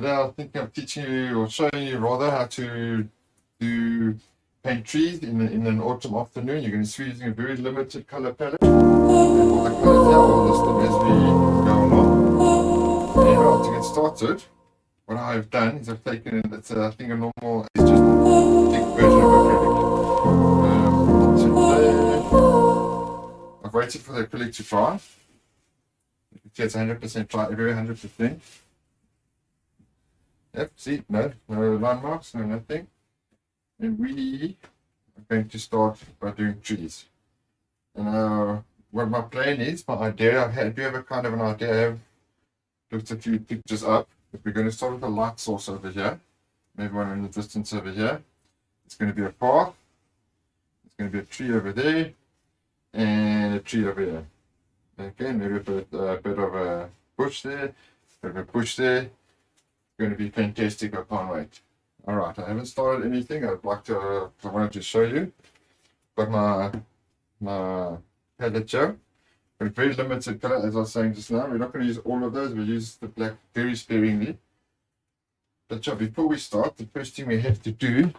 today I think I'm teaching you or showing you rather how to do paint trees in an autumn afternoon. You're going to be using a very limited color palette. And all the colors here, I'll list them as we go along. Anyway, to get started, what I've done is I've taken in, it's I think a normal, it's just a big version of acrylic. Today, I've waited for the acrylic to dry. You can see it's 100% dry, everywhere 100%. Yep, see, no landmarks, no nothing. And we are going to start by doing trees. And what my plan is, my idea, I do have a kind of an idea. I have looked a few pictures up. But we're going to start with a light source over here. Maybe one in the distance over here. It's going to be a path. It's going to be a tree over there. And a tree over here. Okay, maybe a bit of a bush there. A bit of a bush there. Going to be fantastic. I can't wait. All right, I haven't started anything. I wanted to show you, but my palette here, but very limited color, as I was saying just now. We're not going to use all of those. We'll use the black very sparingly. But yeah, before we start, the first thing we have to do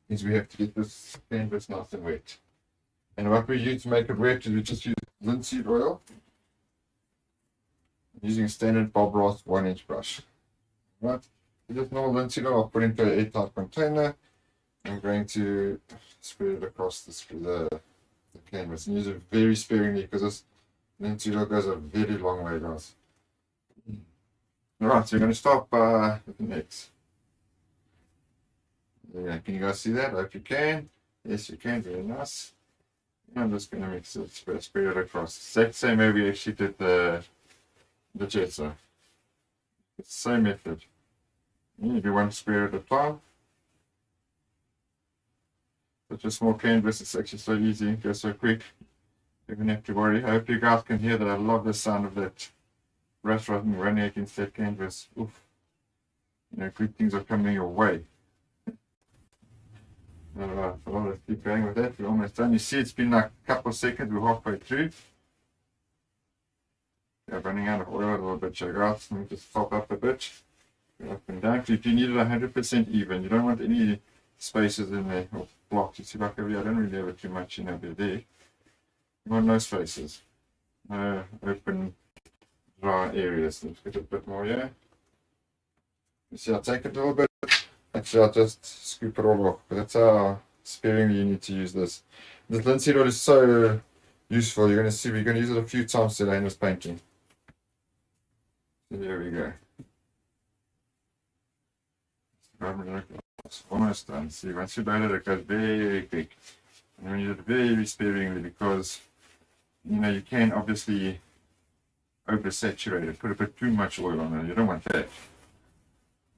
is we have to get this canvas nice and wet. And what we use to make it wet is we just use linseed oil. I'm using a standard Bob Ross 1-inch brush. Right, just normal linseed oil, I'll put into an airtight container. I'm going to spread it across the canvas and use it very sparingly because this linseed oil goes a very long way, guys. Alright, so we're going to start by with the mix. Yeah, can you guys see that? I hope you can. Yes, you can, very nice. And I'm just going to mix it, spread it across. Exact same way we actually did the gesso. It's the same method. You do one square at a time. Such a small canvas, it's actually so easy, it goes so quick. You don't have to worry. I hope you guys can hear that. I love the sound of that brush running against that canvas. Oof. You know, good things are coming your way. Alright, so let's keep going with that. We're almost done. You see, it's been like a couple of seconds, we're halfway through. Yeah, running out of oil a little bit, so guys, let me just top up a bit. Up and down. If you need it 100% even, you don't want any spaces in there or blocks. You see, like over here, I don't really have it too much in over there. You want no spaces, no open, dry areas. Let's get a bit more here. You see, I'll take it a little bit. Actually, I'll just scoop it all off. But that's how sparingly you need to use this. This linseed oil is so useful. You're going to see, we're going to use it a few times today in this painting. So there we go. It's almost done. See, once you load it, it goes very quick. And when you do it very sparingly, because you know you can obviously oversaturate it, put a bit too much oil on it. You don't want that.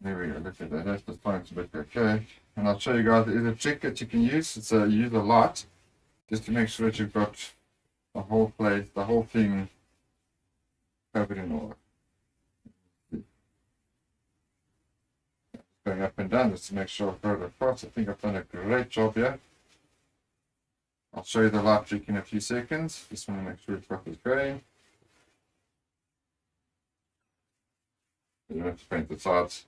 There we go. Look at that. That's the fine to look okay. And I'll show you guys. There's a trick that you can use. It's you use a light just to make sure that you've got the whole place, the whole thing covered in oil. Going up and down just to make sure I've got it across. I think I've done a great job here. I'll show you the light trick in a few seconds. Just want to make sure it's got this going. You don't have to paint the sides.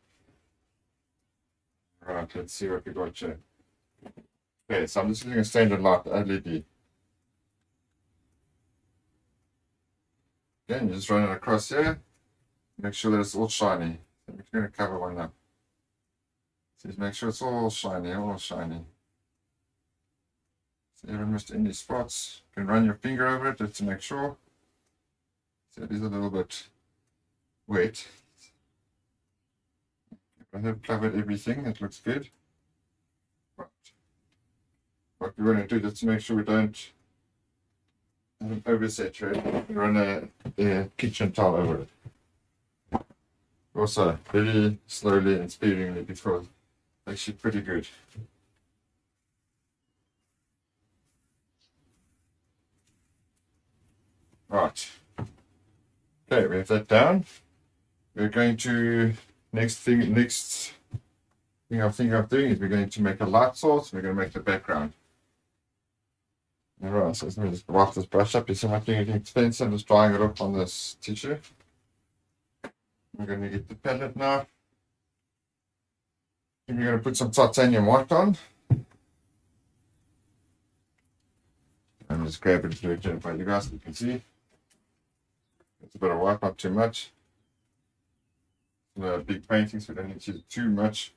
Right, let's see what we got here. Okay, so I'm just using a standard light, LED. Again, you just run it across here. Make sure that it's all shiny. So I'm going to cover one up. Just make sure it's all shiny, all shiny. So you haven't missed any spots. You can run your finger over it just to make sure. So it is a little bit wet. I have covered everything, it looks good. But what we want to do just to make sure we don't oversaturate, we run a kitchen towel over it. Also, very slowly and sparingly because actually pretty good. Right. Okay, we have that down. We're going to next thing I'm thinking of doing is we're going to make a light source. We're going to make the background. Alright, so let me just wipe this brush up. You see I'm not doing anything expensive. I'm just drying it up on this tissue. We're going to get the palette now. And you're going to put some titanium white on. I'm just grabbing it to identify you guys, you can see. It's a bit of white, not too much. The big paintings, we don't need to use too much.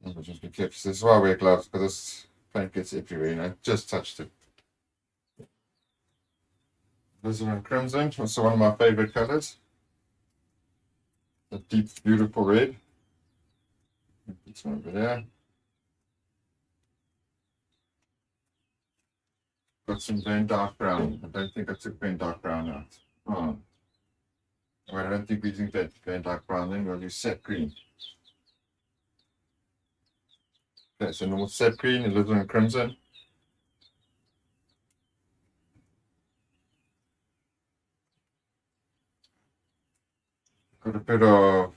But just be careful. This is why I wear gloves, because this paint gets everywhere, you know. Just touched it. Alizarin Crimson, also one of my favorite colors. The deep, beautiful red. This one over there. Got some Van Dyke Brown. I don't think I took Van Dyke Brown out. Oh. Well, I don't think we're using that Van Dyke Brown then. We'll use sap green. Okay, so normal sap green, Alizarin Crimson. Got a bit of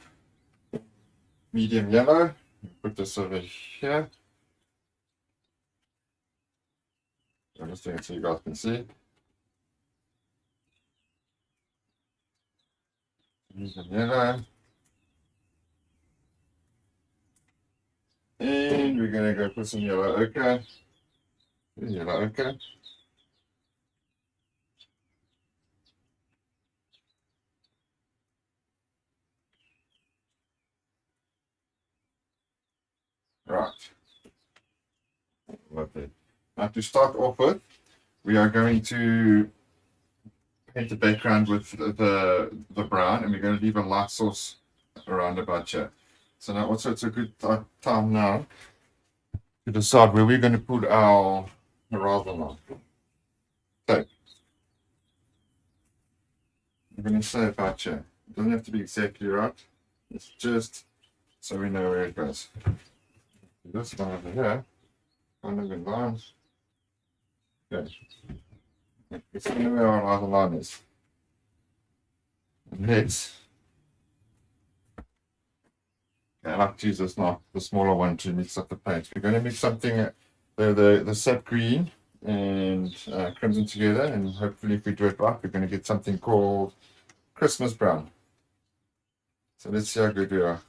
medium yellow. Put this over here. I'm just doing it so you guys can see. Medium yellow. And we're going to go put some yellow ochre. Yellow ochre. Right. Lovely. Now to start off with, we are going to paint the background with the brown, and we're going to leave a light source around about here. So now also it's a good time now to decide where we're going to put our horizon on. So I'm going to say about here. It doesn't have to be exactly right. It's just so we know where it goes. This one over here, kind of in lines. Okay. It's where our horizon line is. Next, I like to use this now, the smaller one, to mix up the paints. We're going to mix something, the sap green and crimson together, and hopefully if we do it right, we're going to get something called Christmas brown. So let's see how good we are.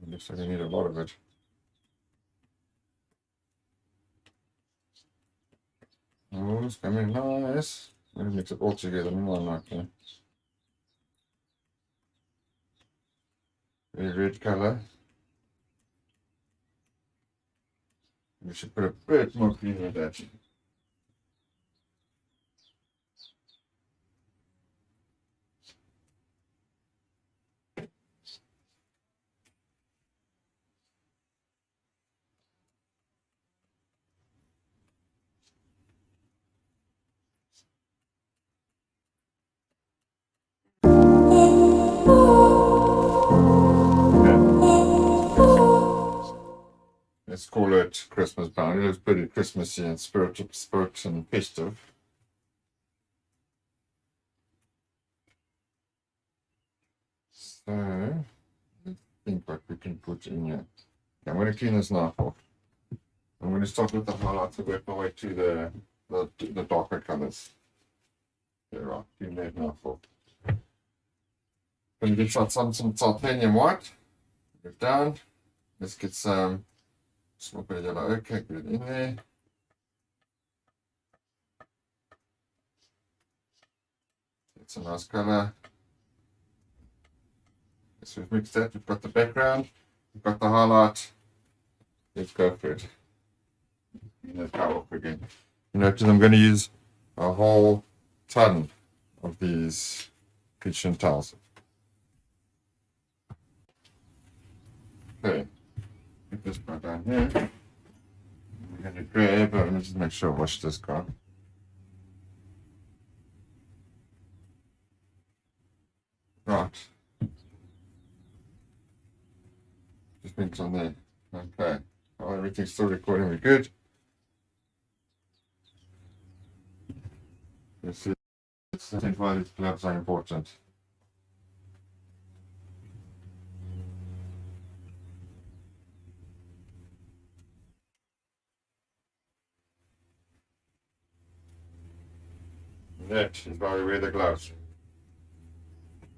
It looks like we need a lot of it. Oh, it's coming nice. I'm going to mix it all together. Okay. Very red color. We should put a bit more green with that. Let's call it Christmas brown. It looks pretty Christmassy and spirit and festive. So, I think what we can put in here. Okay, I'm going to clean this knife off. I'm going to start with the highlights and work my way to the darker colors. Yeah, right. Clean that knife off. Going to get some titanium white. Go down. Let's get some small bit of yellow ochre. Put it in there. It's a nice color. So we've mixed that. We've got the background. We've got the highlight. Let's go for it. Let's go off again. You notice I'm going to use a whole ton of these kitchen towels. Okay, put this part down here. I'm going to grab, let me just make sure I wash this guy. Right. Just mix on there. Okay. Oh, everything's still recording. We're good. Let's see. I think why these gloves are important. That is why we wear the gloves.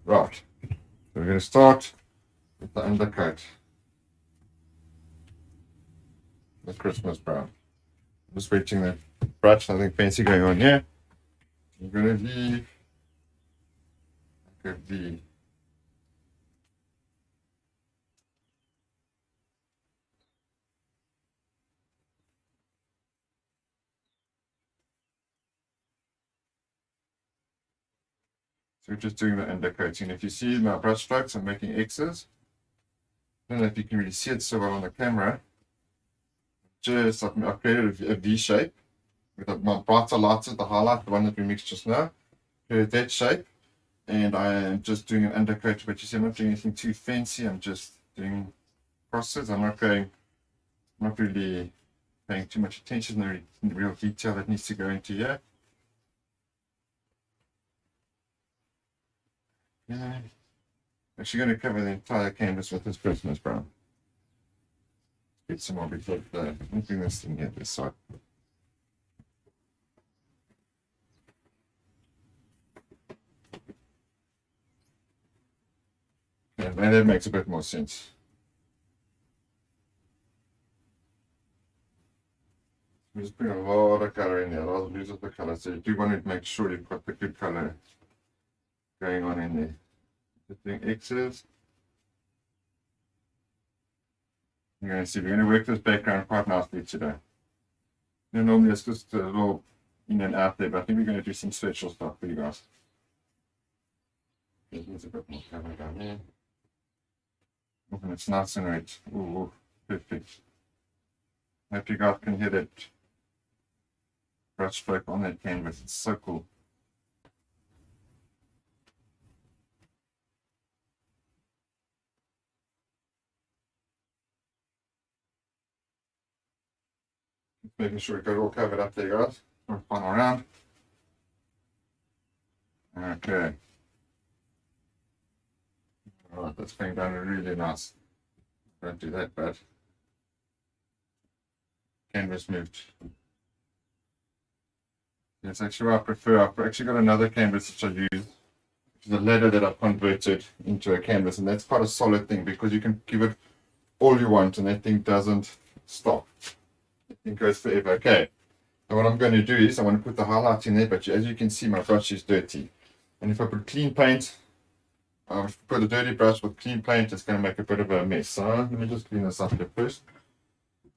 Right. So we're going to start with the undercoat. The Christmas brown. I'm just waiting the brush, nothing fancy going on here. I'm going to leave like a V. So we're just doing the undercoating. If you see my brush strokes, I'm making X's. I don't know if you can really see it so well on the camera. Just I've created a V shape with my brighter lights at the highlight, the one that we mixed just now. Created that shape, and I am just doing an undercoat. But you see, I'm not doing anything too fancy. I'm just doing crosses. I'm not really paying too much attention to the real detail that needs to go into here. Yeah. Actually going to cover the entire canvas with this Christmas brown. Get some more before the bring this thing here this side. And that makes a bit more sense. I'm just putting a lot of color in there, a lot of use of the color. So you do want to make sure you've got the good color going on in there. Just doing X's. You're going to see we're going to work this background quite nicely today. Normally it's just a little in and out there, but I think we're going to do some special stuff for you guys. There's a bit more color down there. And it's nice and red. Ooh, perfect. I hope you guys can hear that brush stroke on that canvas. It's so cool. Just making sure we got it all covered up there, guys. We're fun around. Okay. Alright, that's going down really nice. Don't do that bad. Canvas moved. It's actually what I prefer. I've actually got another canvas which I use, which is a leather that I've converted into a canvas, and that's quite a solid thing because you can give it all you want and that thing doesn't stop. It thing goes forever. Okay. Now what I'm going to do is I want to put the highlight in there, but as you can see my brush is dirty. And if I put clean paint, put a dirty brush with clean paint, it's going to make a bit of a mess. So let me just clean this up here first.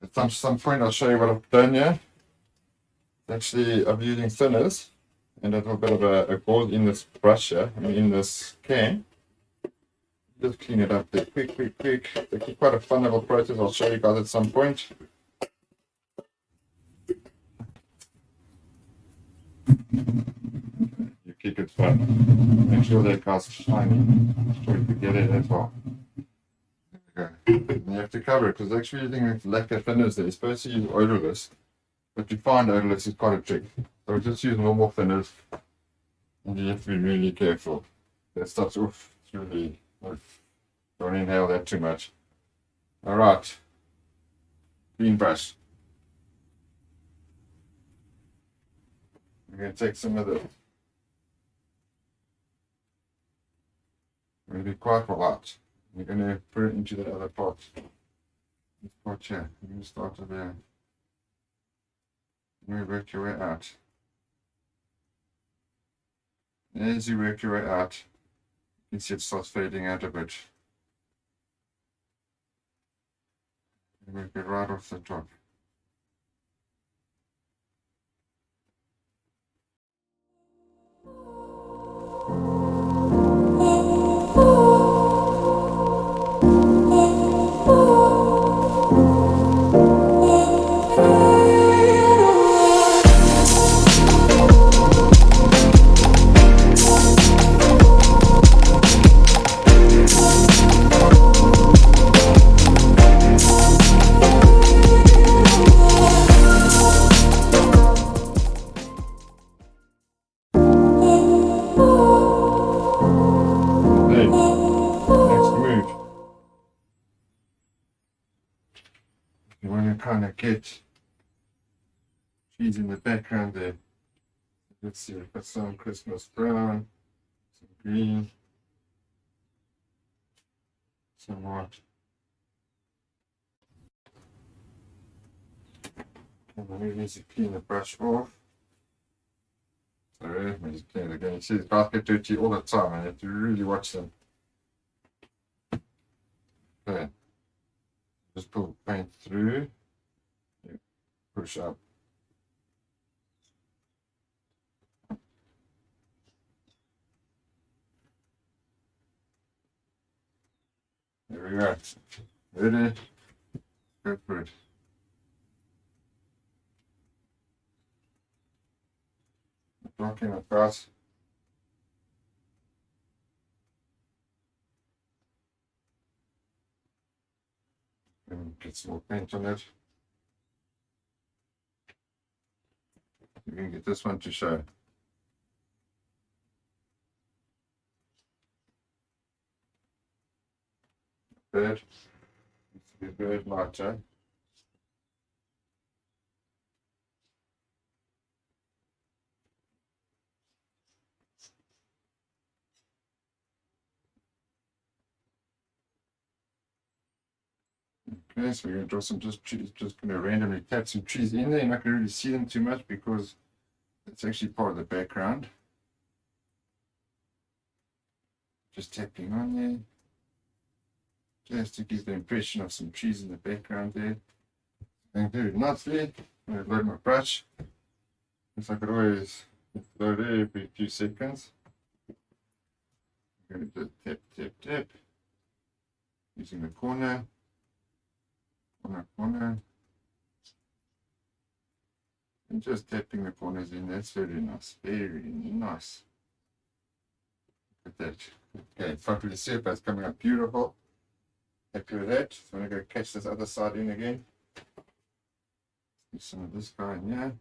At some point I'll show you what I've done here. Actually, I'm using thinners and a little bit of a gold in this brush here, in this can. Just clean it up there, quick. It's quite a fun little process. I'll show you guys at some point. You keep it fun. Make sure that guy's shiny. Make sure you get it as well. There we go. And you have to cover it because actually using lacquer thinners there, you're supposed to use odorless. But to find odorless is quite a trick. So just use normal thinners. And you have to be really careful. That stuff's oof. It's really, don't inhale that too much. Alright. Clean brush. We're going to take some of this. We're going to be quite light. We're going to put it into the other pot. This pot here. We're going to start over there. You work your way out. As you work your way out, you can see it starts fading out a bit. You work it right off the top. You want to kind of get trees in the background there. Let's see, we've got some Christmas brown, some green, somewhat. And then we need to clean the brush off. Sorry, let me just clean it again. You see, the guys get dirty all the time, and you have to really watch them. Okay. Just pull the paint through. Push up. There we go. Ready? Go for it. Blocking it fast. And get some more paint on it. You can get this one to show. Bird. It's a bird lighter. Okay, so we're going to draw some trees, just going to randomly tap some trees in there. You're not going to really see them too much because it's actually part of the background. Just tapping on there. Just to give the impression of some trees in the background there. And do it nicely. I'm going to load my brush. As I could always load it every few seconds. I'm going to just tap, tap, tap. Using the corner. Corner. And just tapping the corners in. That's very nice. Very nice. Look at that. Okay, front of the surface is coming up beautiful. Happy with that. So I'm going to go catch this other side in again. Do some of this guy in here.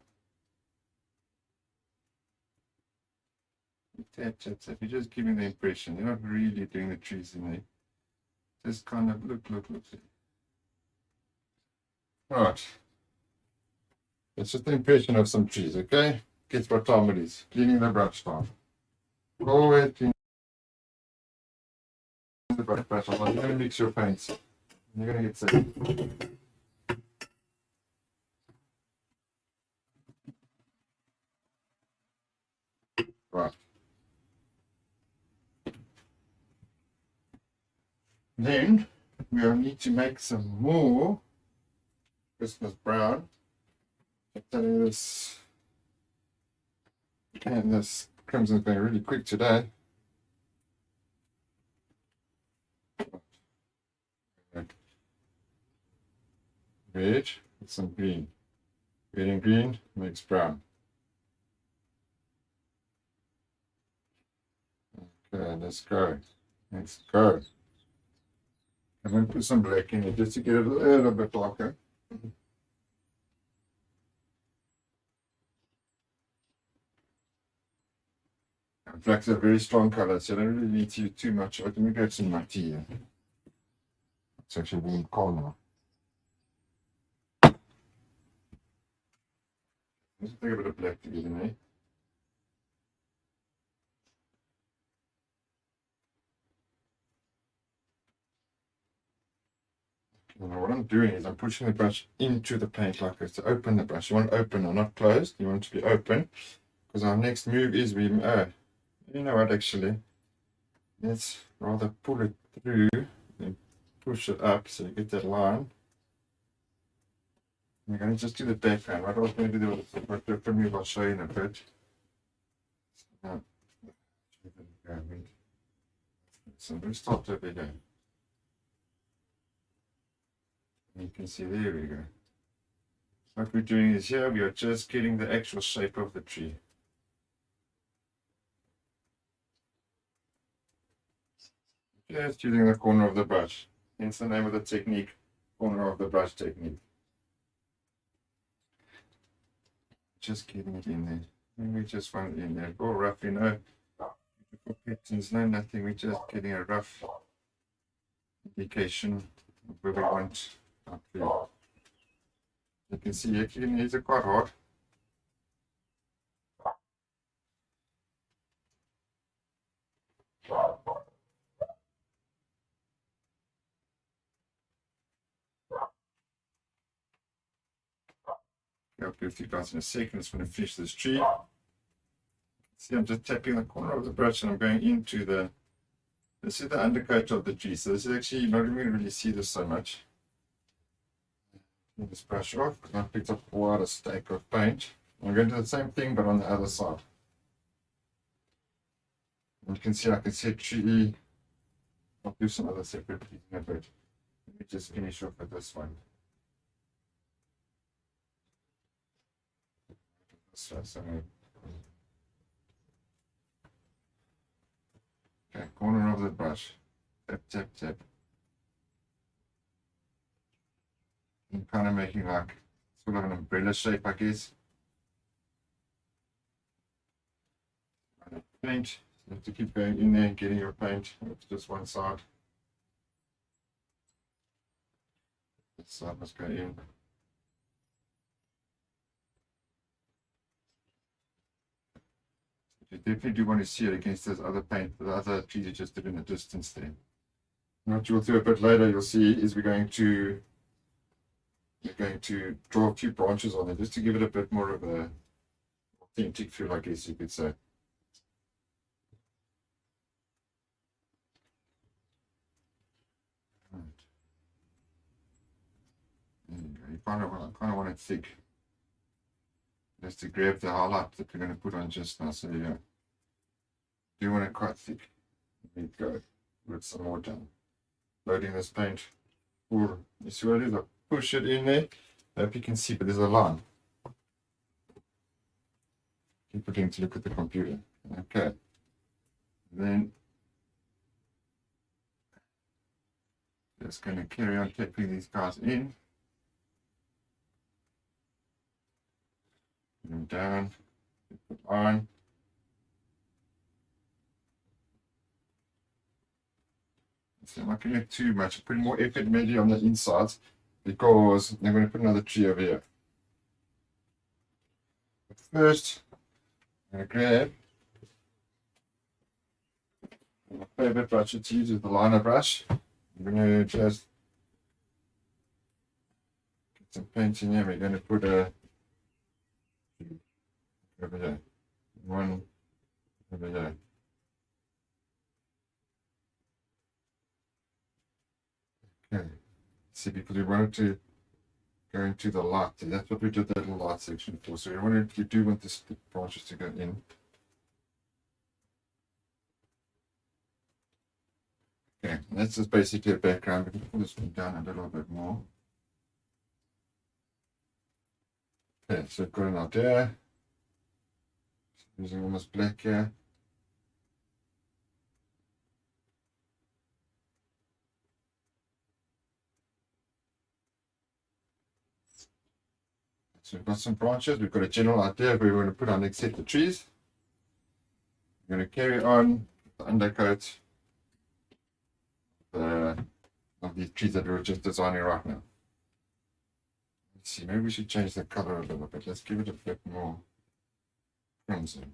Tap, tap, tap. You're just giving the impression. You're not really doing the trees in there. Just kind of look. Alright. It's just the impression of some trees, okay? Guess what time it is. Cleaning the brush time. Always clean the brush time. You're going to mix your paints. You're going to get sick. Right. Then we'll need to make some more Christmas brown. I'm telling you this, and this crimson's going really quick today. Red with some green. Red and green makes brown. Okay, let's go. Let's go. I'm going to put some black in it just to get it a little bit darker. Black's a very strong color, so I don't really need to use too much. Let me grab some muddy here. It's actually warm cold now. Let's take a bit of black to get in there. Now what I'm doing is I'm pushing the brush into the paint like this to open the brush. You want it open or not closed. You want it to be open because our next move is you know what, actually, let's rather pull it through and push it up so you get that line. We're going to just do the background. What I was going to do with the move, I'll show you in a bit. So let's start over here. You can see, there we go. What we're doing is here we are just getting the actual shape of the tree. Just using the corner of the brush. Hence the name of the technique, corner of the brush technique. Just getting it in there. And we just want it in there. All rough, you know. Patterns, no nothing. We're just getting a rough indication of where we want our tree. You can see actually these are quite hard. I'll be with you guys in a second. I just want to finish this tree. See, I'm just tapping the corner of the brush and I'm going into this is the undercoat of the tree. So this is actually, you're not even going to really see this so much. Pull this brush off because I picked up quite a stack of paint. I'm going to do the same thing but on the other side. And you can see I can see a tree. I'll do some other separate trees in a bit. Let me just finish off with this one. So, okay, corner of the brush. Tap, tap, tap. And kind of making like sort of an umbrella shape, I guess. Paint. You have to keep going in there, getting your paint. It's just one side. This side must go in. You definitely do want to see it against those other paint, the other trees you just did in the distance there. And what you'll do a bit later, you'll see, is we're going to draw a few branches on it just to give it a bit more of a authentic feel, I guess you could say. Right. There you go. You kind of want it thick. Just to grab the highlight that we're going to put on just now. So yeah, do want it quite thick. There you go. With some more down. Loading this paint. Or you see what it is? I push it in there. I hope you can see, but there's a line. Keep forgetting to look at the computer. Okay. Then just going to carry on tapping these guys in. Put them down. Put on. So I'm not going to do too much. Put more effort maybe on the insides because I'm going to put another tree over here. But first, I'm going to grab my favorite brush to use is the liner brush. I'm going to just get some paint in here. We're going to put a over there, one over there. Okay, see, because we wanted to go into the light. That's what we did that little light section for. So you do want the branches to go in. Okay, that's just basically a background. We can pull this one down a little bit more. Okay, so I've got an idea. Using almost black here. So we've got some branches. We've got a general idea of where we're going to put our next set of trees. We're going to carry on the undercoat of these trees that we're just designing right now. Let's see, maybe we should change the color a little bit. Let's give it a bit more crimson.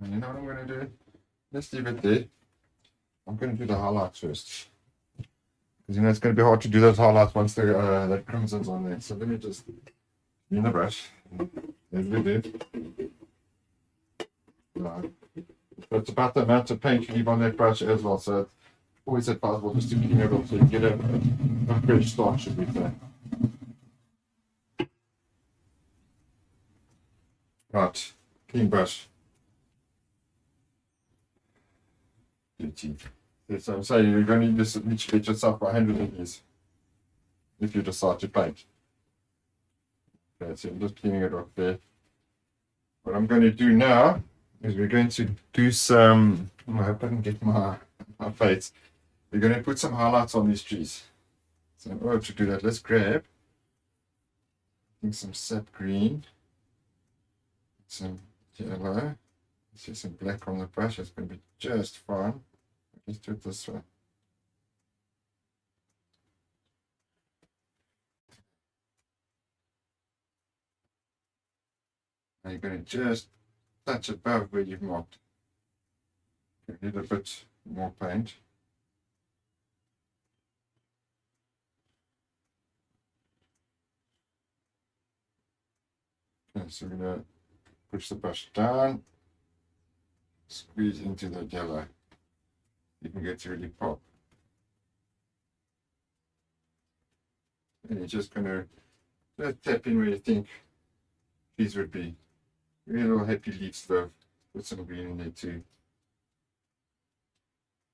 And you know what I'm going to do? Let's leave it there. I'm going to do the highlights first. Because you know it's going to be hard to do those highlights once that crimson's on there. So let me just in the brush. As we did. Right. So it's about the amount of paint you leave on that brush as well. So it's always advisable just to clean it off so you get a fresh start, should we say. Right, clean brush. So I'm saying you're going to need to get yourself 100 of these if you decide to paint. Okay, so I'm just cleaning it off there. What I'm going to do now is we're going to do some, I hope I can get my fades. We're going to put some highlights on these trees. So in order to do that, let's grab some sap green, some yellow, see some black on the brush. It's going to be just fine. Let's do it this way. Now you're going to just touch above where you've marked. We need a bit more paint. Okay, so we're going to push the brush down, squeeze into the yellow. You can get to really pop. And you're just going to just tap in where you think these would be. Maybe a little happy leaves though. Put some green in there too.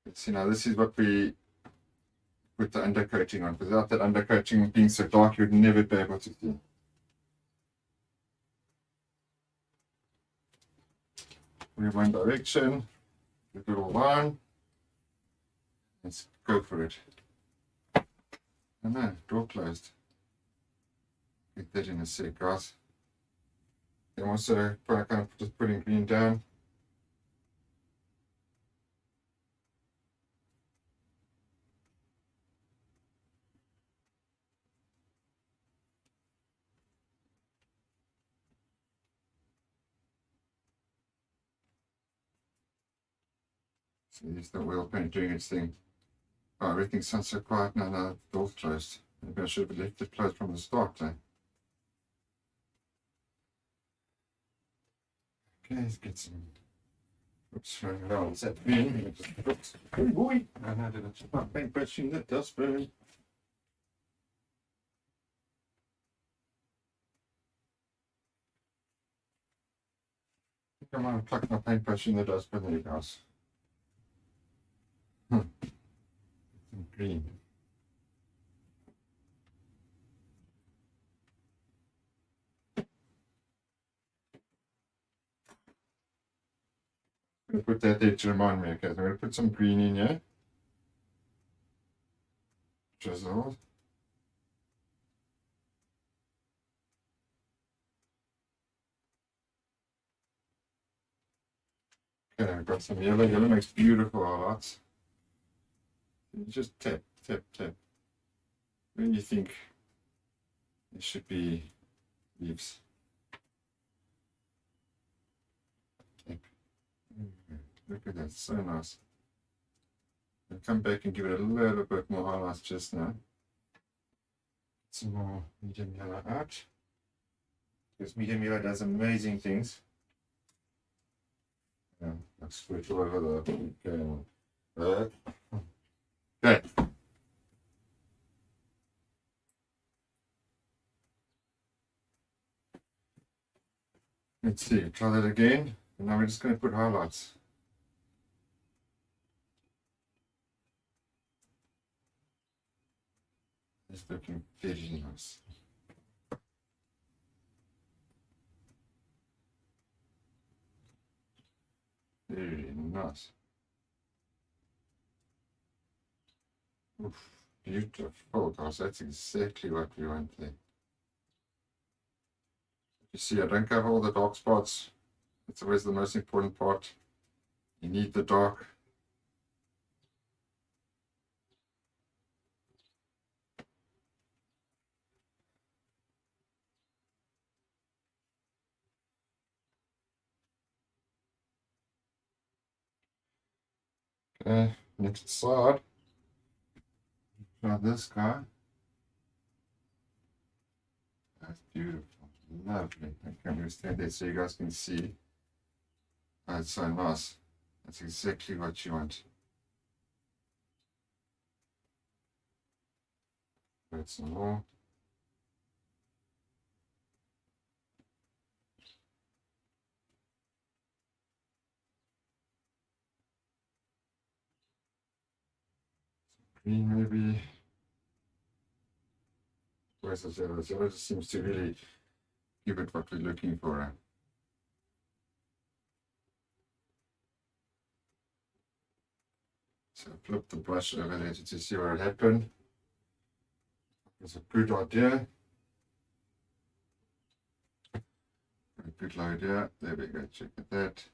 Let's see, now this is what we put the undercoating on. Without that undercoating being so dark, you would never be able to see. We have one direction, a little one. Let's go for it. Oh no, door closed. Get that in a sec, guys. And also, kind of just putting green down. So here's the wheel paint doing its thing. Oh, everything sounds so quiet now. Now the door's closed. Maybe I should have left it closed from the start then. Okay, let's get some. Oops, no, is that bin? Oops, oh boy! I know that it's not paintbrush in the dustbin. Come on, pluck my paintbrush in the dustbin there, guys. Some green. I'm going to put that there to remind me. Okay, so I'm going to put some green in here. Drizzle. Okay, I've got some yellow. Yellow makes beautiful highlights. You just tap, tap, tap. When you think it should be leaves. Tap. Look at that, so nice. I'll come back and give it a little bit more highlights just now. Some more medium yellow out. Because medium yellow does amazing things. Yeah, I'll switch all over the. Okay. Let's see, try that again. And now we're just going to put highlights. It's looking very nice. Very nice. Oof, beautiful, guys. That's exactly what we want there. You see, I don't cover all the dark spots. That's always the most important part. You need the dark. Okay, next side. Try this guy. That's beautiful. Lovely. Okay, I'm going to stand there so you guys can see. Oh, it's so nice. That's exactly what you want. Add some more. Green maybe. Where's the yellow? The yellow just seems to really give it what we're looking for. So flip the brush over there to see what happened. It's a good idea. A good idea. There we go. Check at that.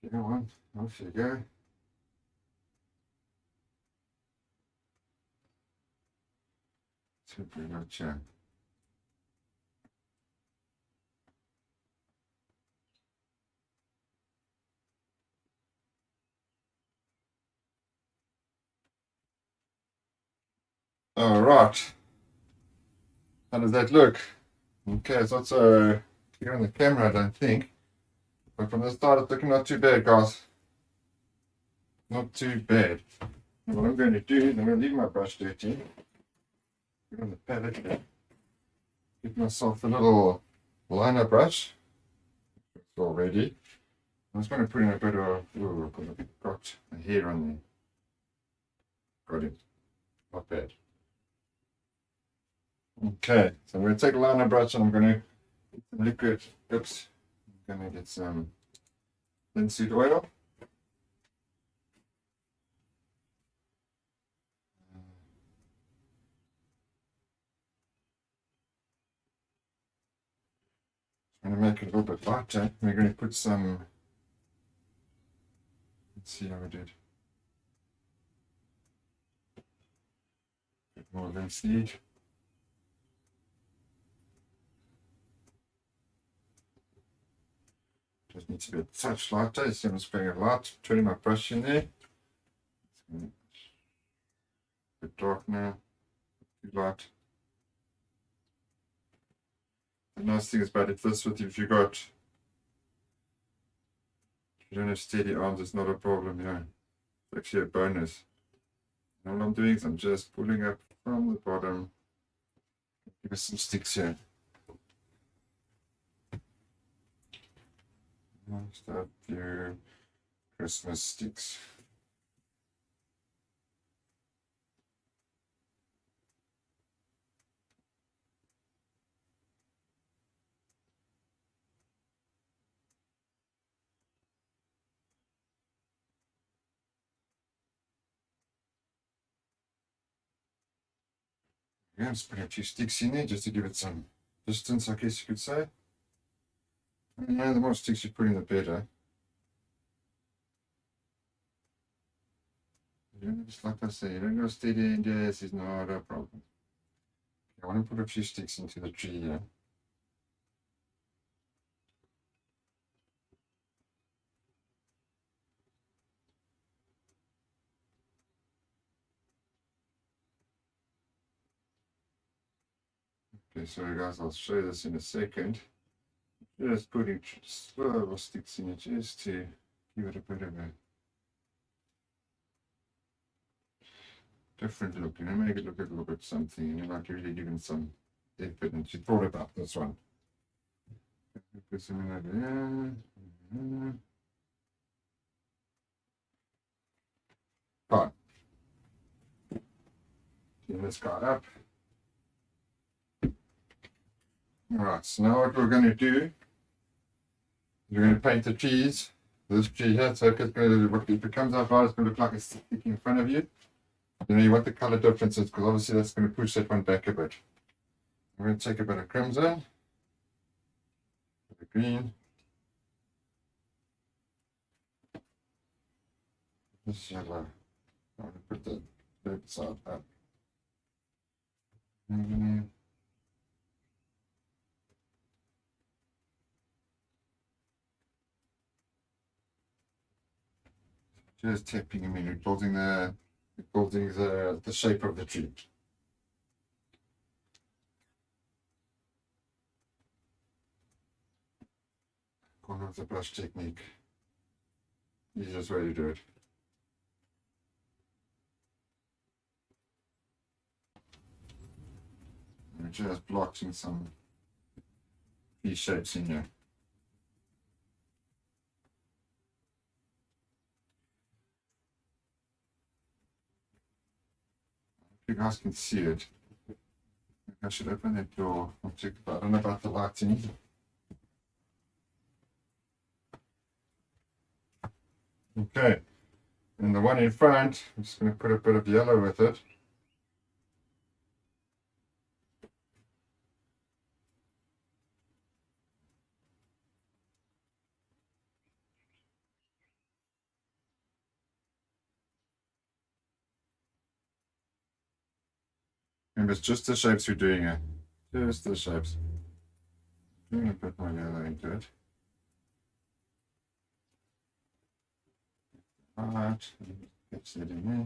Go on. Off you go. Super gotcha. All right. How does that look? Okay, it's not so clear on the camera, I don't think. But from the start, it's looking not too bad, guys. Not too bad. What I'm going to do is I'm going to leave my brush dirty. Put on the palette here. Get myself a little liner brush. It's all ready. I'm just going to put in a bit of, ooh, I've got a hair on there. Got it. Not bad. Okay, so I'm going to take a liner brush and I'm going to get some liquid. Oops. I'm going to get some linseed oil. I'm going to make it a little bit lighter. We're going to put some, let's see how we did. A bit more linseed. Just needs to be a touch lighter. You see I'm spraying a light, turning my brush in there. It's a bit dark now, too light. The nice thing is about it this with you, if you don't have steady arms, it's not a problem, It's actually a bonus. And all I'm doing is I'm just pulling up from the bottom. Give us some sticks here. Start your Christmas sticks. Yeah, I'm just putting a few sticks in there just to give it some distance, I guess you could say. And the more sticks you put in, the better. Just like I say, you don't go steady in this is not a problem. I want to put a few sticks into the tree here. Okay, sorry guys, I'll show you this in a second. Just putting little sticks in it just to give it a bit of a different look, make it look a little bit something, like really giving some effort. And she thought about this one. Put some in there. Fine. Turn this guy up. Alright, so now what we're going to do, we're going to paint the trees. This tree here, so it's going to, if it comes out right, it's going to look like it's sticking in front of you. You want the color differences because obviously that's going to push that one back a bit. I'm going to take a bit of crimson, a bit of green. This is yellow. I'm going to put the left side up. Just tapping them in, building the shape of the tree. Corner of the brush technique. Easiest way to do it. We're just blotching some these shapes in here. You guys can see it. I should open that door. I don't know about the lighting. Okay, and the one in front, I'm just going to put a bit of yellow with it. Remember, it's just the shapes we're doing here. Just the shapes. I'm going to put my yellow into it. Alright, get that in there.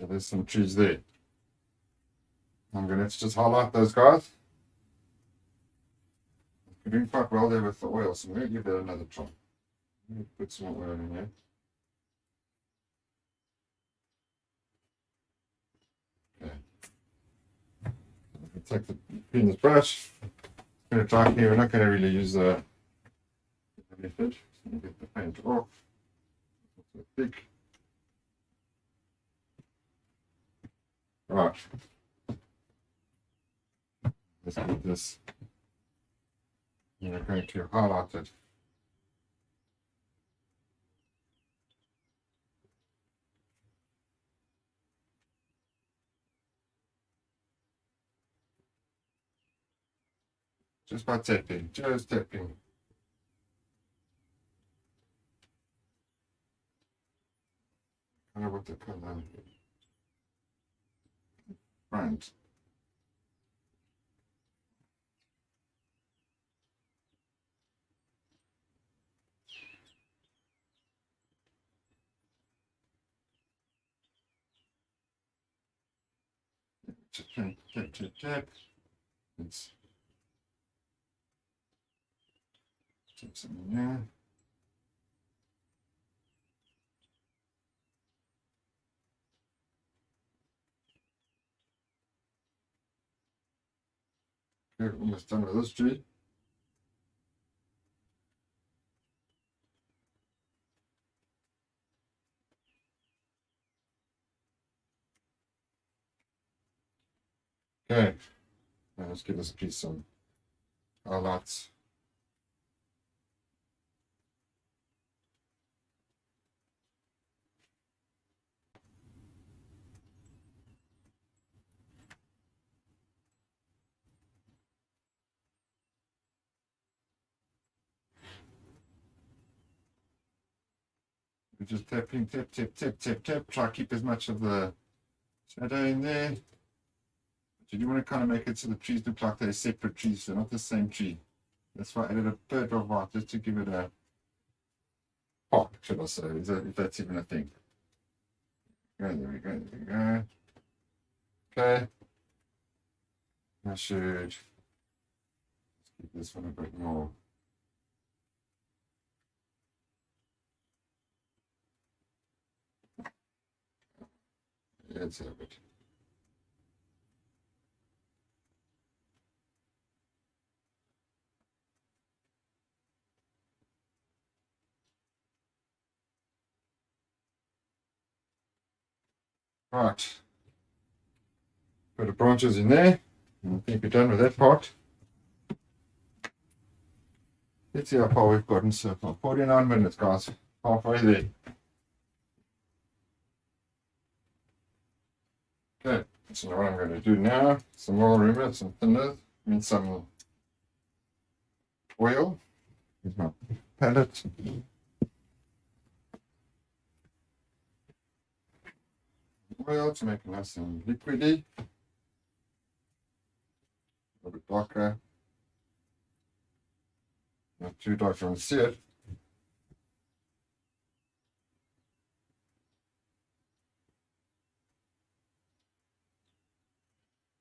So there's some trees there. I'm going to just highlight those guys. We're doing quite well there with the oil, so I'm going to give that another try. Put some more oil in there. Okay. Take the penis brush. I'm going to try here. We're not going to really use the method. So get the paint off. It's so thick. Right. Let's get this. And we're going to highlight it. Just by tapping, just tapping. I don't know what the color. Right. Just tap, tap, tap, tap. Let's tap some in there. Okay, almost done with this tree. Okay, now let's give this piece some highlights. We're just tapping, tap, tap, tap, tap, tap. Try to keep as much of the shadow in there. But you do want to kind of make it so the trees look like they're separate trees, they're not the same tree. That's why I added a bit of white just to give it a pop, should I say, if that's even a thing. There we go, there we go. Okay. I should keep this one a bit more. Let's have it. Right. Put the branches in there. I think we're done with that part. Let's see how far we've gotten so far. 49 minutes, guys. Halfway there. Okay, so what I'm going to do now, some more remover, some thinners, some oil. Here's my palette. Oil to make it nice and liquidy. A little bit darker. Not too dark, you want to see it.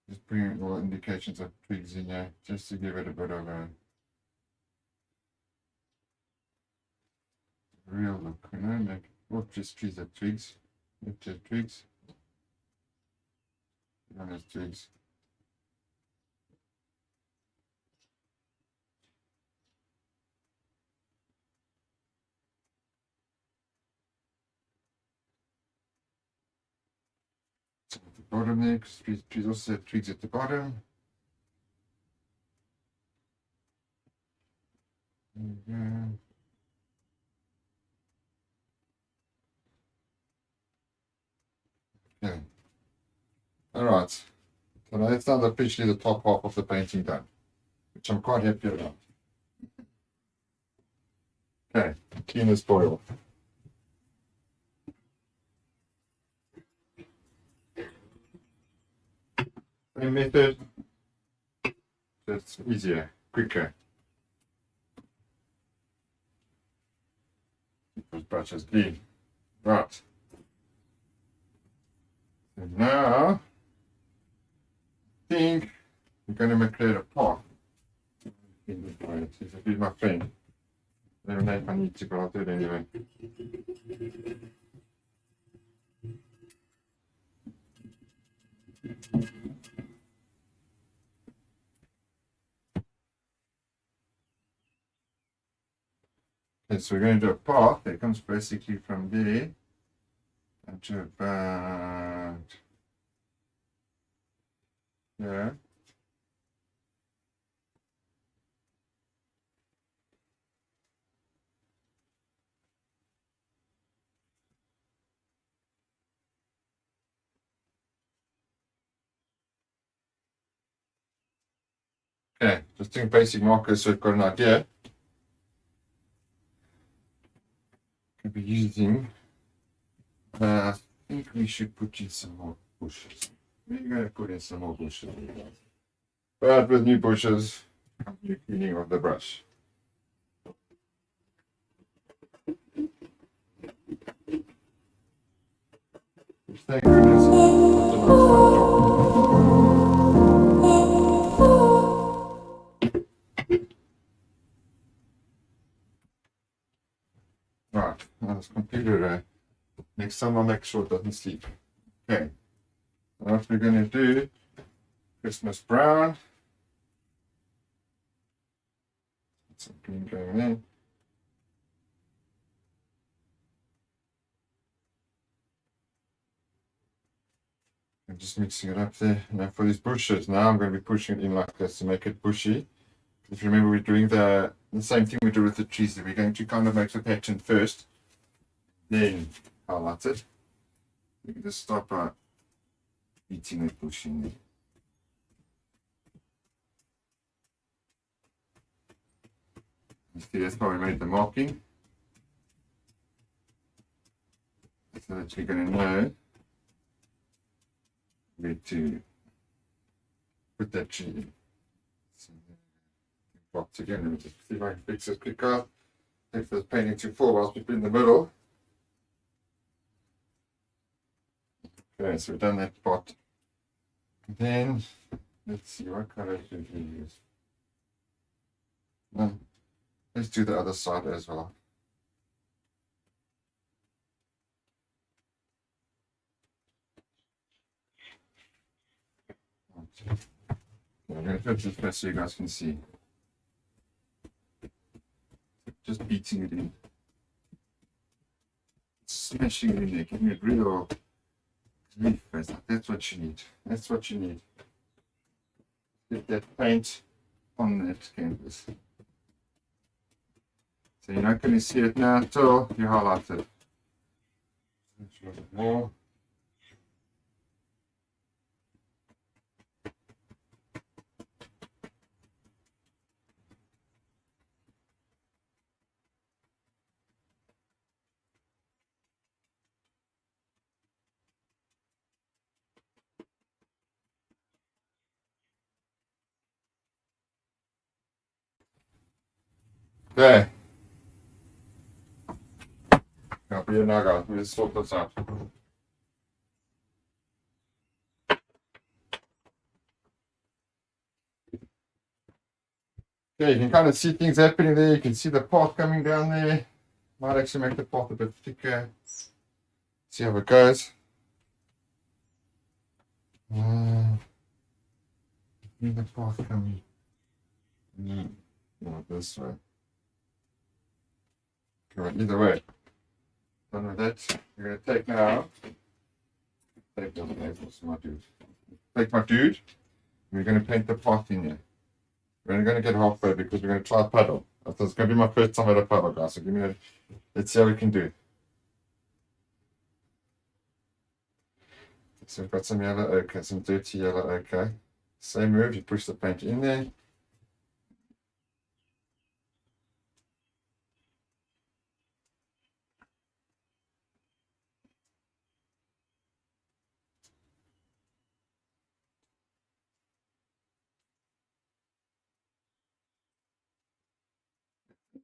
Just bringing all indications of twigs in there, just to give it a bit of a real look, you know, like not just trees of twigs, not just twigs, not as twigs. At the bottom there, because trees also have twigs at the bottom. There we go. Okay. Alright. So now that's now officially the top half of the painting done, which I'm quite happy about. Okay. clean this boy off. Same method, just easier, quicker. Keep those brushes clean. Right. And now, I think we're going to create a path. This is my friend. I don't know if I need to, but I'll do it anyway. Okay, so we're going to do a path that comes basically from there and to about there. Okay, just doing basic markers so we've got an idea. Could be using, I think we should put in some more bushes. We're going to put in some more bushes. But with new bushes, comes new cleaning of the brush. Thank goodness, that's a nice fun job. Right, that's completed. Next time I'll make sure it doesn't sleep. Okay, what we're going to do, Christmas brown. Some green going in. I'm just mixing it up there. Now for these bushes, now I'm going to be pushing it in like this to make it bushy. If you remember, we're doing the same thing we did with the trees. We're going to kind of make the pattern first, then highlight it. You can just start by beating it, pushing it. You see, that's how we made the marking. So that you're going to know where to put that tree in. So, box again, let me just see if I can fix it quicker. If there's painting too full, I'll keep it in the middle. Okay, so we've done that part. Then, let's see, what color should we use? Let's do the other side as well. I'm going to put this first so you guys can see. Just beating it in. Smashing it in there, giving it real relief. That's what you need. That's what you need. Get that paint on that canvas. So you're not going to see it now until you highlight it. A little bit more. There. Copy it now, guys. We'll sort this out. Okay, you can kind of see things happening there. You can see the path coming down there. Might actually make the path a bit thicker. See how it goes. The path coming. Not this way. Okay, either way. Done with that. You're going to take now. Take my dude. Take my dude. We're going to paint the path in here. We're only going to get halfway because we're going to try a paddle. It's going to be my first time at a paddle, guys. So let's see how we can do. So we've got some yellow ochre, some dirty yellow ochre. Same move, you push the paint in there.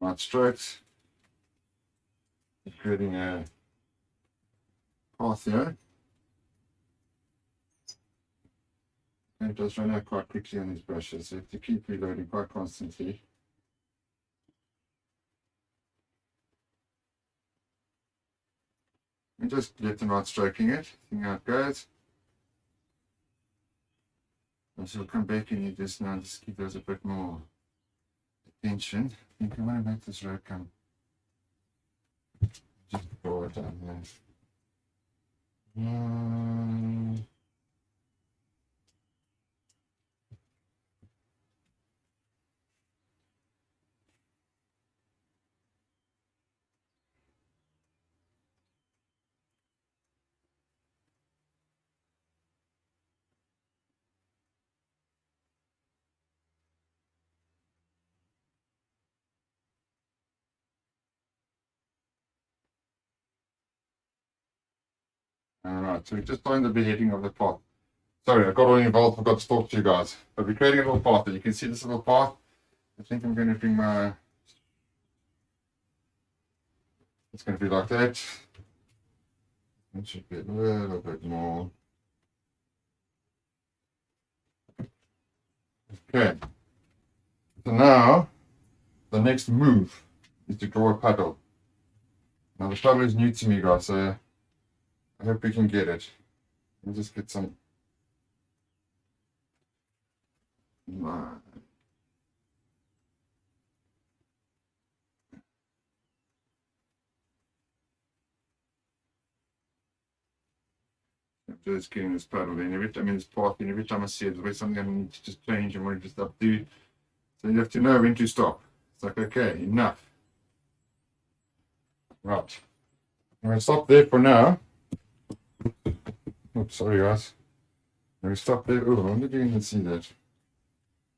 right strokes, creating a path here. And it does run out quite quickly on these brushes, so you have to keep reloading quite constantly. And just left and right stroking it, see how it goes. And so we'll come back and you just now just give those a bit more attention. I think I want to make this row come just forward down there. Alright, so we just find the beheading of the path. Sorry, I got all involved, forgot to talk to you guys. But we're creating a little path there. You can see this little path. I think I'm going to bring my... It's going to be like that. It should be a little bit more. Okay. So now, the next move is to draw a puddle. Now the puddle is new to me, guys, so I hope we can get it. Let me just get some... Just getting this puddle in. This path in, every time I see it, there's something I need to just change and want to just updo. So you have to know when to stop. It's like, okay, enough. Right. I'm going to stop there for now. Oops, sorry guys. I'm going to stop there. Oh, I wonder if you can see that.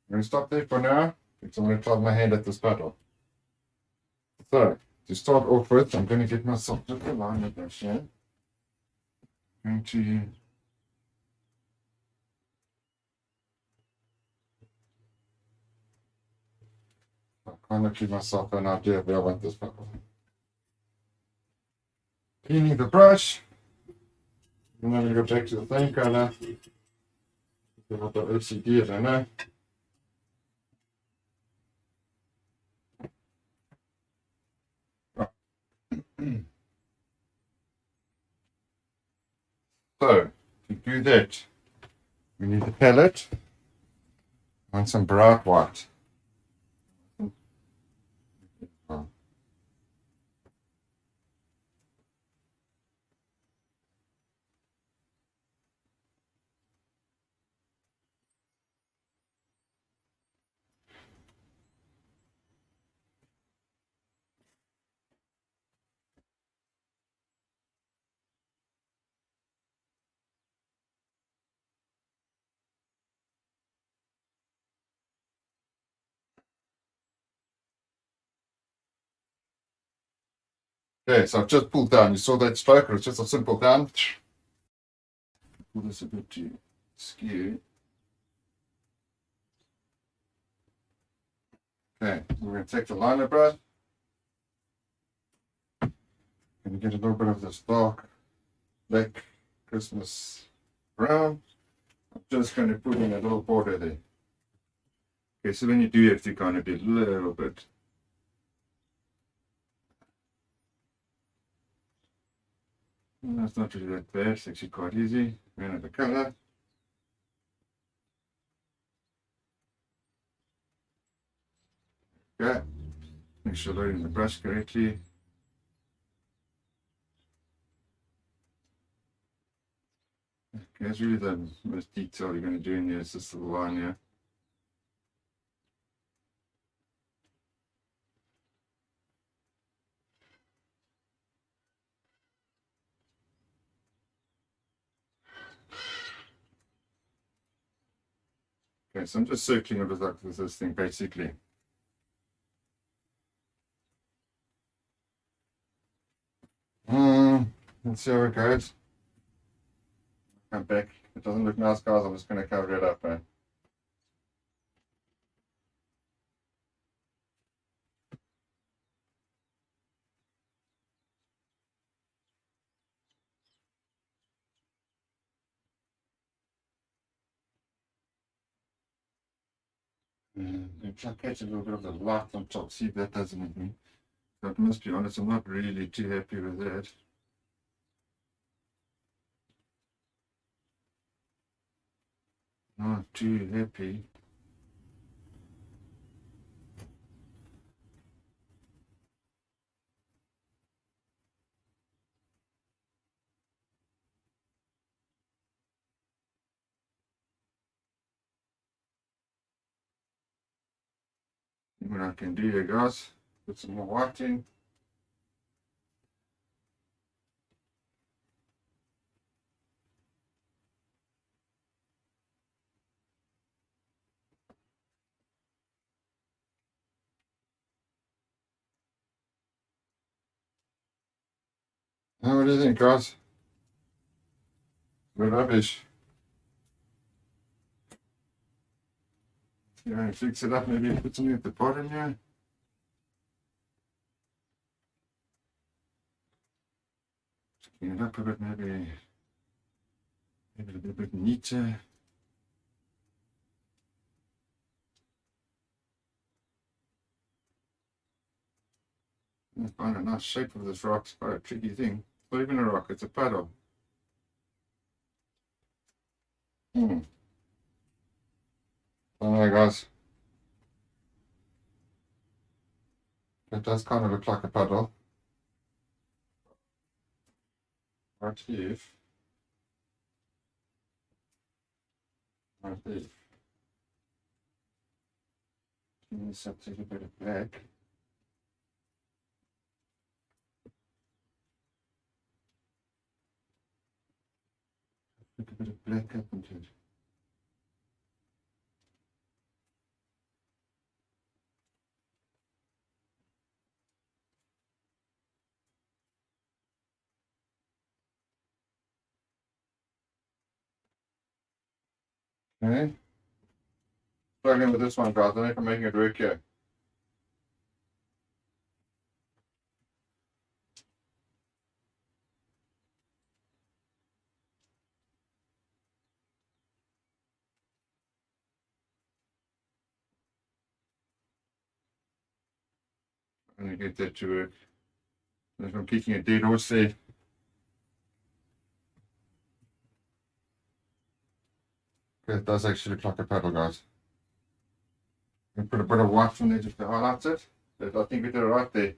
I'm going to stop there for now because I'm going to try my hand at this puddle. So, to start off with, I'm going to get myself just a line with that here. I'm going to kind of give myself an idea of where I want this puddle. Cleaning the brush. And then I'm going to go back to the same color. Give it the OCD, I don't know. So, to do that, we need a palette and some bright white. Okay, so I've just pulled down. You saw that stroke, or it's just a simple down. Pull this a bit to skew. Okay, we're going to take the liner brush. Going to get a little bit of this dark black Christmas brown. I'm just going to put in a little border there. Okay, so then you do have to kind of be a little bit. That's not really that bad, it's actually quite easy. We're going to have the color. Okay, make sure loading the brush correctly. Okay, that's really the most detail you're going to do in here. It's this little line here. Okay, so I'm just circling it like this thing basically. Let's see how it goes. Come back. It doesn't look nice, guys. I'm just going to cover it up, man. And try to catch a little bit of the light on top, see if that does anything. But I must be honest, I'm not really too happy with that. Not too happy. See what I can do here, guys. Put some more white in. Now, what do you think, guys? Good rubbish. Yeah, fix it up, maybe put something at the bottom here. Clean it up a bit, maybe a little bit neater. Find a nice shape of this rock. It's quite a tricky thing. It's not even a rock, it's a paddle. Alright, guys. It does kind of look like a paddle. Right here. Right there. Clean this up, take a bit of black. Put a bit of black up into it. Okay. Struggling with this one, guys. I think I'm making it work here. I'm gonna get that to work. If I'm kicking a dead horse there. Okay, it does actually look like a paddle, guys. I'm gonna put a bit of white on there just to highlight it. But I think we did it right there.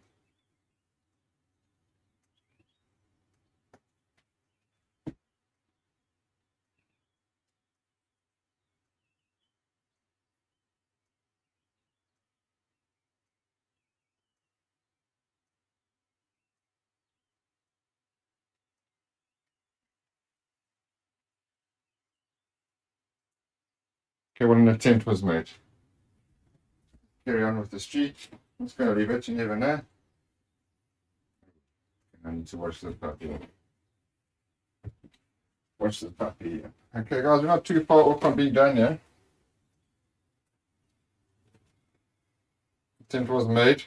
Okay, well, an attempt was made. Carry on with the street. I'm just going to leave it, you never know. I need to watch this puppy. Watch this puppy. Okay, guys, we're not too far off from being done here. Attempt was made.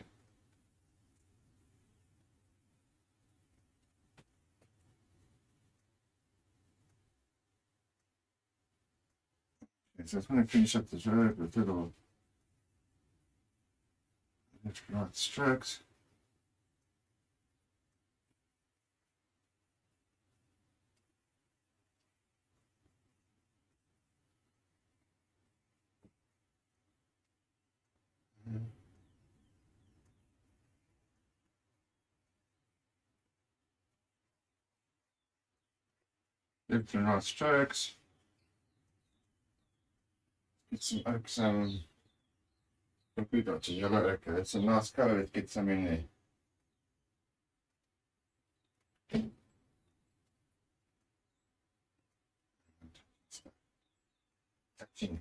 Okay, so I'm going to finish up this road with little light strokes. Left and right strokes. Get some oak, some. We got a yellow oak. It's a nice color. Let's get some in there. Touching.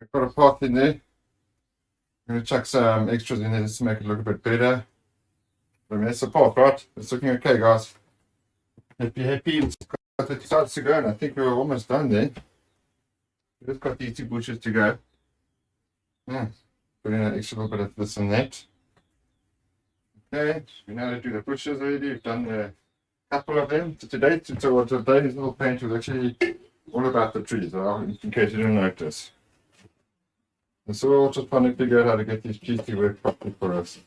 I've got a path in there. I'm going to chuck some extras in there just to make it look a bit better. I mean, that's the path, right? It's looking okay, guys. Happy. It's got 30 sides to go, and I think we're almost done there. We've just got these 2 bushes to go. Yeah, put in an extra little bit of this and that. Okay, we know how to do the bushes already. We've done a couple of them. So today's little paint was actually all about the trees, in case you didn't notice. And so we're also trying to figure out how to get these trees to work properly for us.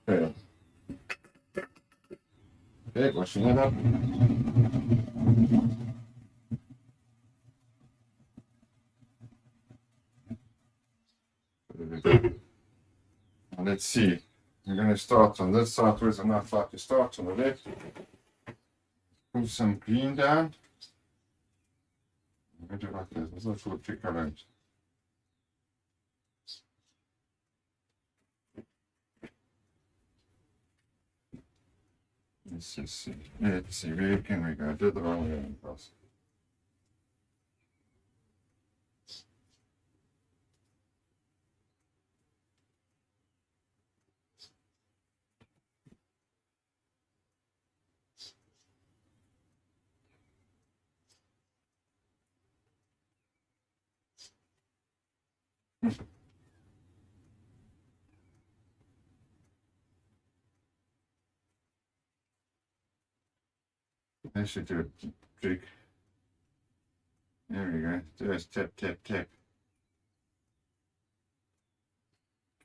Okay. Okay, washing that up. Now let's see. I'm going to start on this side. Where's enough light to start on the left? Pull some green down. I'm going to do like this. This is for trick around. Let's just see. Let's see. Where can we go? I did the wrong way across. I should do a trick. There we go. Just tap, tap, tap.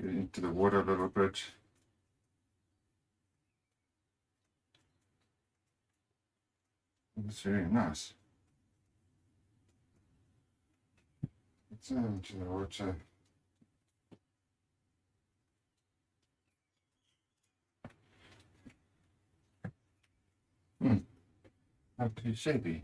Get into the water a little bit. That's very nice. It's into the water. Not too shabby.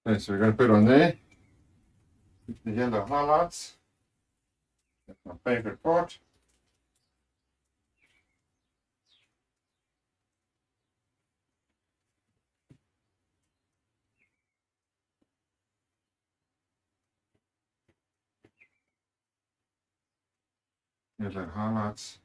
Okay, so we're going to put on there the yellow highlights. That's my favorite part. Yellow highlights.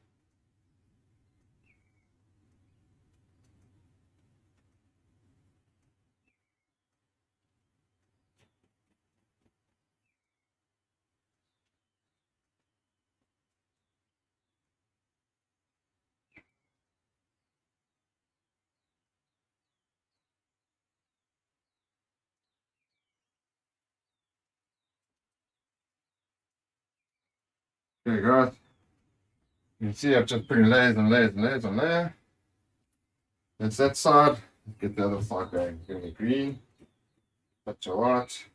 Okay, guys. You can see I've just put in layers and layers and layers and layers. That's that side. Let's get the other side going. Give me green. Touch of white.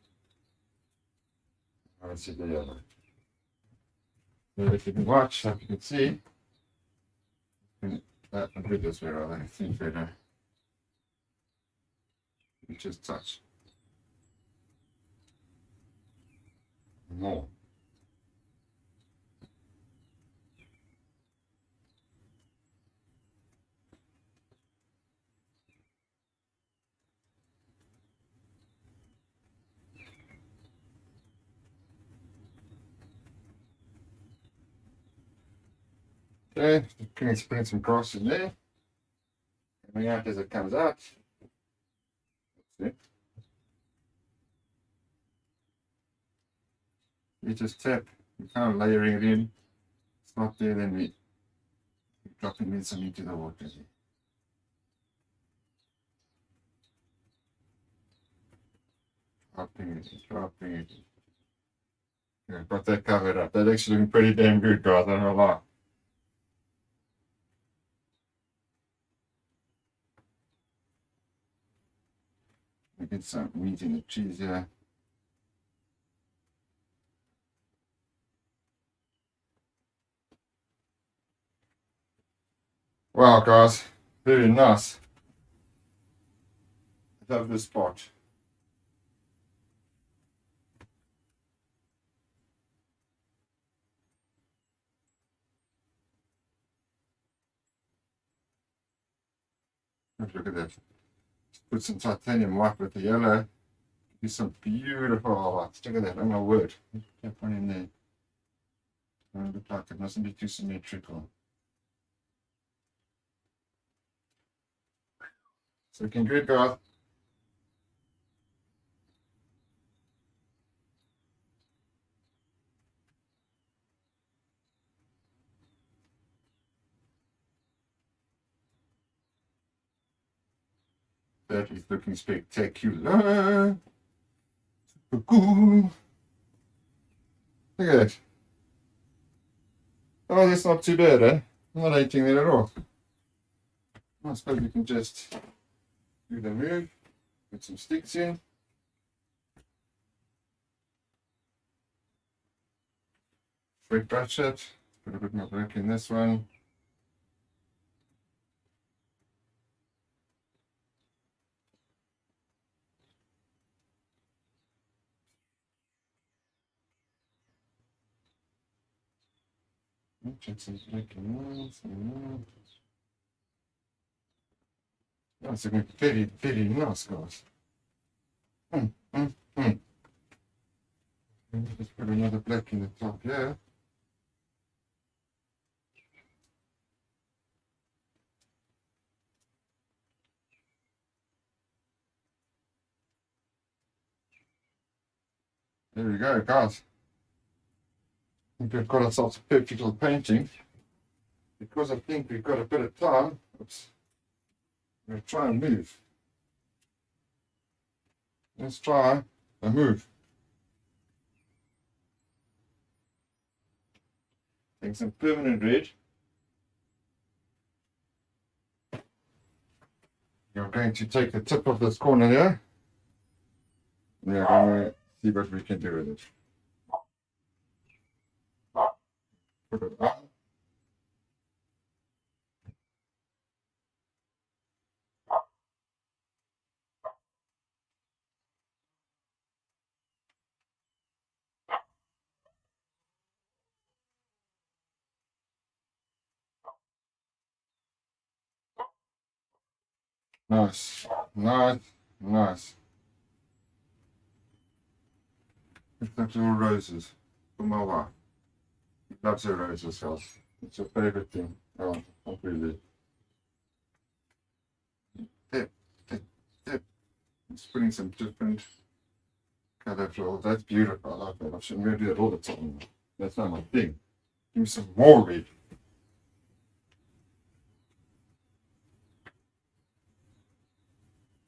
Let's see the yellow. So if you can watch, like you can see, that and do this way rather. I think better. You just touch. More. Okay, just putting some grass in there. Coming out as it comes out. See? You just tap, you're kind of layering it in. It's not there, then we dropping in some into the water. Dropping it, dropping it. Yeah, got that covered up. That's actually looking pretty damn good, guys. I don't know why. We get some meat in the cheese here. Wow, guys, very nice. love this spot. Look at that. Put some titanium white with the yellow. Do some beautiful highlights. Look at that. Oh my word. That one in there. Don't look like it mustn't be too symmetrical. So looking good, guys. That is looking spectacular. Super cool. Look at that. Oh, that's not too bad, eh? I'm not hating that at all. I suppose we can just do the move, put some sticks in. Quick brush it, put a bit more black in this one. Check some black in this. That's looking very, very nice, guys. Just put another black in the top here. There we go, guys. I think we've got ourselves a perfect little painting. Because I think we've got a bit of time, oops, I'm going to try and move. Let's try a move. Take some permanent red. You're going to take the tip of this corner here. And we're going to see what we can do with it. Put it up. Nice, nice, nice. Look at little roses for my wife. She loves her roses, guys. It's her favorite thing. Oh, not really. Tip, tip, tip. Just putting some different color flow. That's beautiful. I like that. I should maybe do that all the time. That's not my thing. Give me some more red.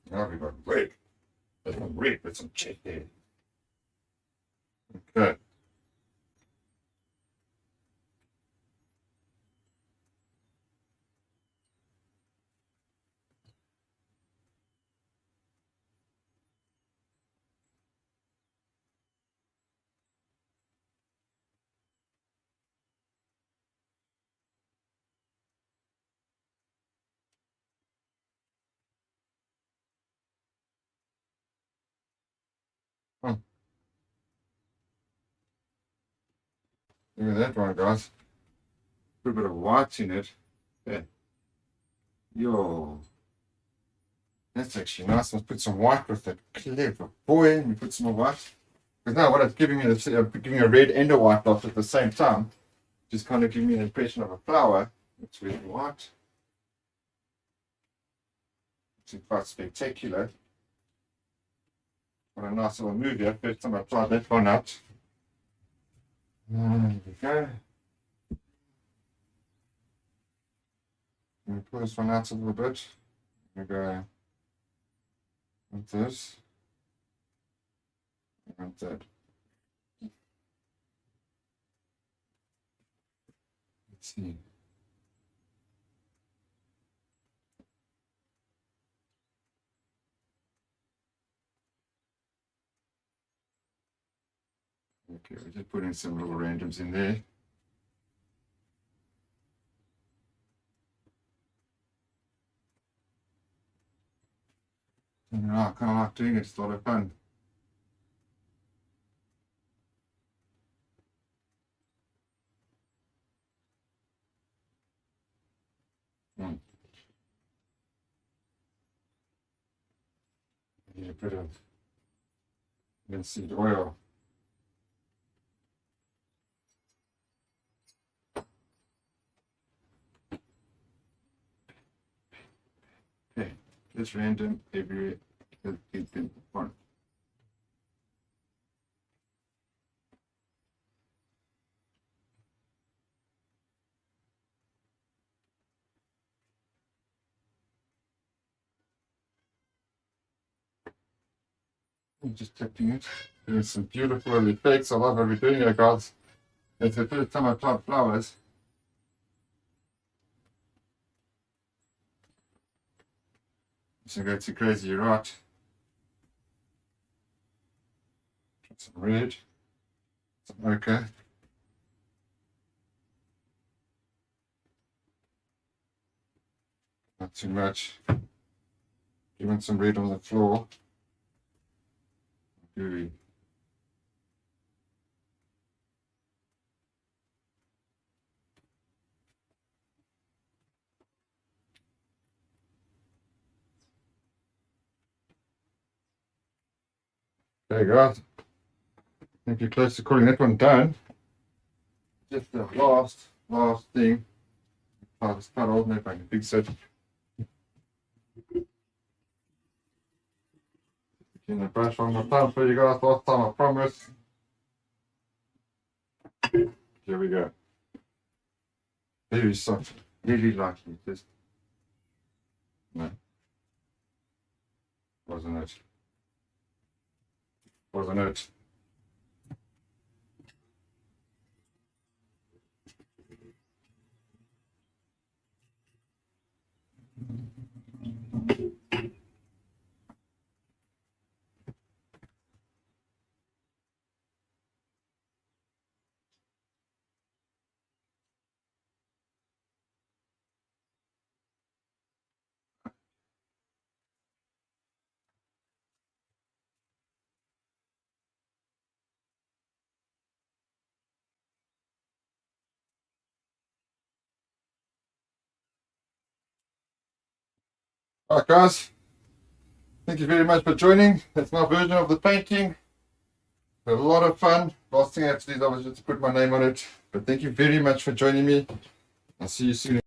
Now we got red. There's some red with some check there. Okay. Oh, look at that one, guys. Put a bit of white in it. Yeah. Yo. That's actually nice. Let's put some white with it. Clever boy. And we put some more white. Because now what it's giving me is giving a red and a white dot at the same time. Just kind of giving me an impression of a flower. It's really white. It's quite spectacular. What a nice little move here. First time I tried that one out. There we go. Let me pull this one out a little bit. We go with this. And that. Let's see. Okay, we're just putting some little randoms in there. And I kind of like doing it. It's a lot of fun. Mm. Need a bit of linseed oil. Okay, just random every one. I'm just tipping it. Doing some beautiful effects. I love what we're doing here, guys. It's the first time I've tried flowers. It's gonna go too crazy, you're right. Some red, some ochre. Not too much. You want some red on the floor. Gooey. There you go. I think you're close to calling that one done. Just the last thing. Oh, it's quite old now, if I can fix it. In the brush one more time for you guys. Last time, I promise. Here we go. Very soft. Really lightly. Just no. Wasn't it? Wasn't it? Alright guys, thank you very much for joining. That's my version of the painting. A lot of fun. Last thing I have to do is obviously to put my name on it. But thank you very much for joining me. I'll see you soon.